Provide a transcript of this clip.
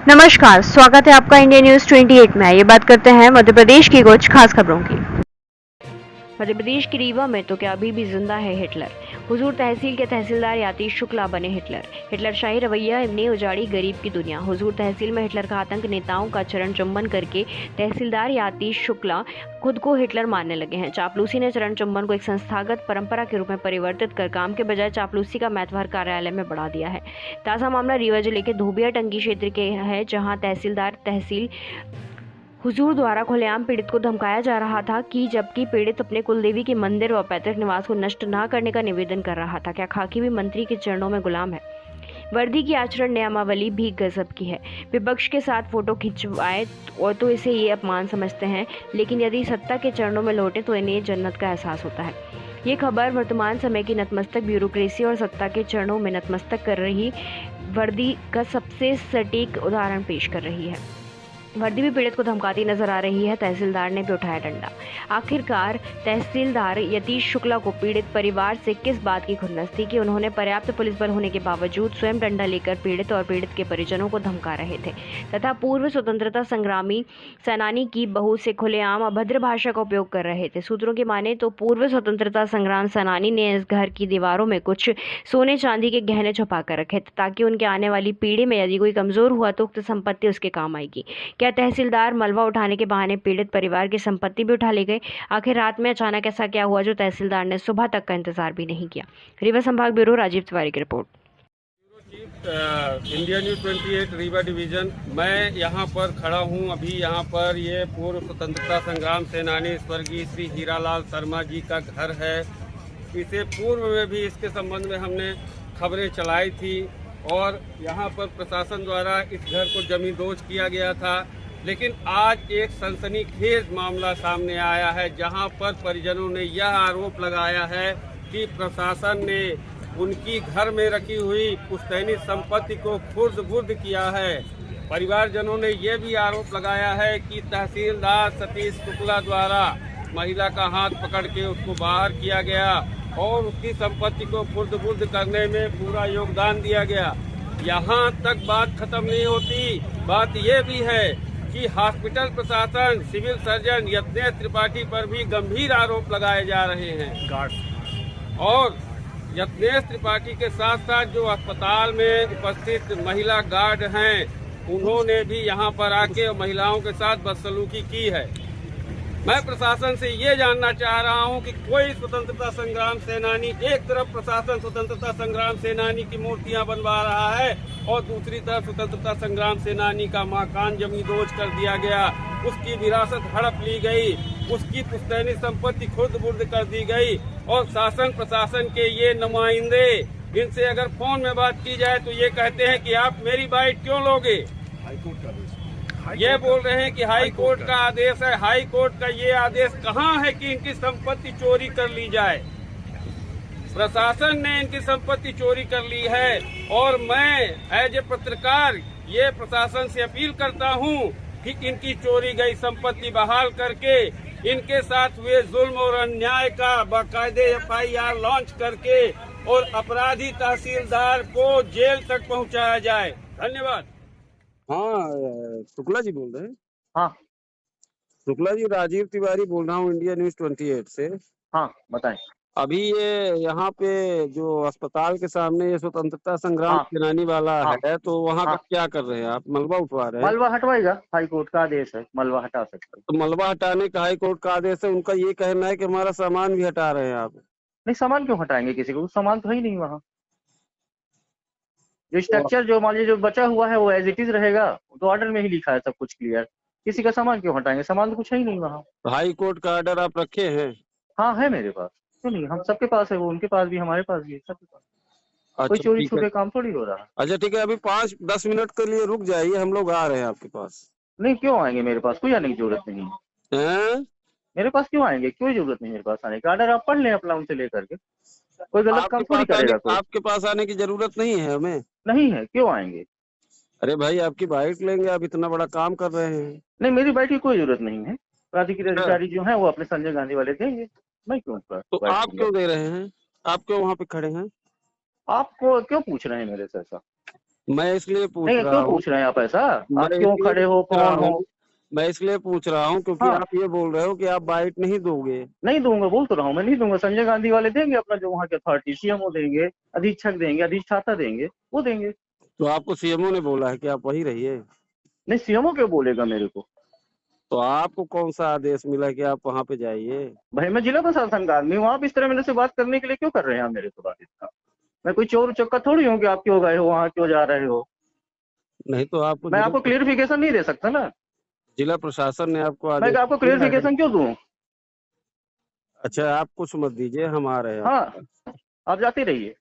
नमस्कार, स्वागत है आपका इंडिया न्यूज 28 में। ये बात करते हैं मध्य प्रदेश की कुछ खास खबरों की। मध्य प्रदेश की रीवा में तो क्या अभी भी जिंदा है हिटलर। हुजूर तहसील के तहसीलदार यातीश शुक्ला बने हिटलर। हिटलरशाही रवैया ने उजाड़ी गरीब की दुनिया। हुजूर तहसील में हिटलर का आतंक, नेताओं का चरण चुम्बन करके तहसीलदार यातीश शुक्ला खुद को हिटलर मानने लगे हैं। चापलूसी ने चरण चुम्बन को एक संस्थागत परंपरा के रूप में परिवर्तित कर काम के बजाय चापलूसी का महत्व हर कार्यालय में बढ़ा दिया है। ताज़ा मामला रीवा जिले के धोबिया टंगी क्षेत्र के है, जहां तहसीलदार तहसील हुजूर द्वारा खुलेआम पीड़ित को धमकाया जा रहा था कि जबकि पीड़ित अपने कुलदेवी के मंदिर व पैतृक निवास को नष्ट न करने का निवेदन कर रहा था। क्या खाकी भी मंत्री के चरणों में गुलाम है? वर्दी की आचरण नियमावली भी गजब की है। विपक्ष के साथ फोटो खिंचवाए और तो इसे ये अपमान समझते हैं, लेकिन यदि सत्ता के चरणों में लौटे तो इन्हें जन्नत का एहसास होता है। ये खबर वर्तमान समय की नतमस्तक ब्यूरोक्रेसी और सत्ता के चरणों में नतमस्तक कर रही वर्दी का सबसे सटीक उदाहरण पेश कर रही है। वर्दी भी पीड़ित को धमकाती नजर आ रही है। तहसीलदार ने भी उठाया डंडा। आखिरकार तहसीलदार यतीश शुक्ला को पीड़ित परिवार से किस बात की खुन्नस थी कि उन्होंने पर्याप्त पुलिस बल होने के बावजूद स्वयं डंडा लेकर पीड़ित और पीड़ित के परिजनों को धमका रहे थे तथा पूर्व स्वतंत्रता संग्रामी सेनानी की बहू से खुलेआम अभद्र भाषा का उपयोग कर रहे थे। सूत्रों की माने तो पूर्व स्वतंत्रता संग्राम सेनानी ने इस घर की दीवारों में कुछ सोने चांदी के गहने छुपा कर रखे थे ताकि उनके आने वाली पीढ़ी में यदि कोई कमजोर हुआ तो उक्त संपत्ति उसके काम आएगी। क्या तहसीलदार मलबा उठाने के बहाने पीड़ित परिवार की संपत्ति भी उठा ले गए? आखिर रात में अचानक ऐसा क्या हुआ जो तहसीलदार ने सुबह तक का इंतजार भी नहीं किया? रीवा संभाग ब्यूरो, राजीव तिवारी की report. India news 28 Rewa division. मैं यहाँ पर खड़ा हूँ। अभी यहाँ पर ये पूर्व स्वतंत्रता संग्राम सेनानी स्वर्गीय श्री हीरालाल शर्मा जी का घर है। इससे पूर्व में भी इसके संबंध में हमने खबरें चलाई थी और यहाँ पर प्रशासन द्वारा इस घर को जमींदोज किया गया था, लेकिन आज एक सनसनीखेज मामला सामने आया है जहाँ पर परिजनों ने यह आरोप लगाया है कि प्रशासन ने उनकी घर में रखी हुई पुश्तैनी संपत्ति को खुर्द-बुर्द किया है। परिवारजनों ने यह भी आरोप लगाया है कि तहसीलदार सतीश शुक्ला द्वारा महिला का हाथ पकड़ के उसको बाहर किया गया और उसकी संपत्ति को खुर्द-बुर्द करने में पूरा योगदान दिया गया। यहाँ तक बात खत्म नहीं होती। बात यह भी है कि हॉस्पिटल प्रशासन, सिविल सर्जन यत्नेश त्रिपाठी पर भी गंभीर आरोप लगाए जा रहे हैं और यत्नेश त्रिपाठी के साथ साथ जो अस्पताल में उपस्थित महिला गार्ड हैं, उन्होंने भी यहाँ पर आके महिलाओं के साथ बदसलूकी की है। मैं प्रशासन से ये जानना चाह रहा हूँ कि कोई स्वतंत्रता संग्राम सेनानी, एक तरफ प्रशासन स्वतंत्रता संग्राम सेनानी की मूर्तियां बनवा रहा है और दूसरी तरफ स्वतंत्रता संग्राम सेनानी का मकान जमींदोज कर दिया गया, उसकी विरासत हड़प ली गई, उसकी पुश्तैनी संपत्ति खुर्द-बुर्द कर दी गई और शासन प्रशासन के ये नुमाइंदे, इनसे अगर फोन में बात की जाए तो ये कहते हैं कि आप मेरी बाइट क्यों लोगे। ये बोल रहे हैं कि हाई कोर्ट का आदेश है। हाई कोर्ट का ये आदेश कहाँ है कि इनकी संपत्ति चोरी कर ली जाए? प्रशासन ने इनकी संपत्ति चोरी कर ली है और मैं एज ए पत्रकार ये प्रशासन से अपील करता हूँ कि इनकी चोरी गई संपत्ति बहाल करके इनके साथ हुए जुल्म और अन्याय का बाकायदे FIR लॉन्च करके और अपराधी तहसीलदार को जेल तक पहुँचाया जाए। धन्यवाद। हाँ, शुक्ला जी बोल रहे हैं? हाँ शुक्ला जी, राजीव तिवारी बोल रहा हूँ इंडिया न्यूज 28 से। हाँ बताएं। अभी ये यहाँ पे जो अस्पताल के सामने ये स्वतंत्रता संग्राम हाँ सेनानी वाला हाँ है, तो वहाँ हाँ का क्या कर रहे हैं आप? मलबा उठवा रहे हैं? मलबा हटवाएगा, हाई कोर्ट का आदेश है, मलबा हटा सकते हैं। तो मलबा हटाने का हाई कोर्ट का आदेश है, उनका ये कहना है कि हमारा सामान भी हटा रहे हैं आप। नहीं, सामान क्यों हटाएंगे? किसी को सामान तो है ही नहीं वहाँ। जो तो स्ट्रक्चर जो मान लीजिए जो बचा हुआ है वो एज इट इज रहेगा, तो ऑर्डर में ही लिखा है सब कुछ क्लियर। किसी का सामान क्यों हटाएंगे? सामान तो कुछ है ही नहीं वहाँ। हाई कोर्ट का ऑर्डर आप रखे हैं? हाँ है मेरे पास, क्यों नहीं, हम सबके पास है, वो उनके पास भी, हमारे पास भी है, सबके पास। कोई अच्छा चोरी ठीक है। छुपे काम थोड़ी हो रहा है। अच्छा ठीक है, अभी 5-10 मिनट के लिए रुक जाइए, हम लोग आ रहे हैं आपके पास। नहीं, क्यों आएंगे? मेरे पास कोई आने की जरूरत नहीं है। हैं? मेरे पास क्यों आएंगे? कोई जरूरत नहीं मेरे पास आने की। ऑर्डर आप पढ़ लें अपना उनसे लेकर के, कोई गलत काम थोड़ी करेगा कोई। आपके पास आने की जरूरत नहीं है हमें। नहीं है, क्यों आएंगे? अरे भाई, आपकी बाइट लेंगे, आप इतना बड़ा काम कर रहे हैं। नहीं, मेरी बाइट की कोई जरूरत नहीं है। प्राधिकारी अधिकारी जो है वो अपने संजय गांधी वाले देंगे, मैं क्यों? तो आप क्यों दे रहे हैं? आप क्यों वहाँ पे खड़े हैं? आपको क्यों पूछ रहे हैं मेरे से ऐसा? मैं इसलिए पूछ नहीं, रहा क्यों हूँ, पूछ रहे हैं आप ऐसा? आप मैं क्यों इसलिए खड़े हो, पूछ रहा कौन हो? हूँ मैं इसलिए पूछ रहा हूँ क्योंकि हाँ, आप ये बोल रहे हो कि आप बाइट नहीं दोगे। नहीं दूंगा, बोल तो रहा हूँ, मैं नहीं दूंगा। संजय गांधी वाले देंगे अपना, जो वहाँ के अथॉरिटी, सीएमओ देंगे, अधीक्षक देंगे, अधिष्ठाता देंगे, वो देंगे। तो आपको सीएमओ ने बोला है कि आप वही रहिए? नहीं, सीएमओ क्यों बोलेगा मेरे को? तो आपको कौन सा आदेश मिला कि आप वहाँ पे जाइए? भाई मैं जिला प्रशासन का आदमी हूँ, आप इस तरह मेरे से बात करने के लिए क्यों कर रहे हैं आप मेरे से बात इसका? मैं कोई चोर चक्का थोड़ी हूँ कि आप क्यों गए हो वहाँ, क्यों जा रहे हो? नहीं तो आपको मैं आपको क्लियरिफिकेशन नहीं दे सकता ना। जिला प्रशासन ने आपको मैं आदेश आपको दिया है? क्लियरिफिकेशन क्यों दूं? अच्छा, आप कुछ मत दीजिए, हम आ रहे हैं हाँ, आपके पास। आप जाते रहिए।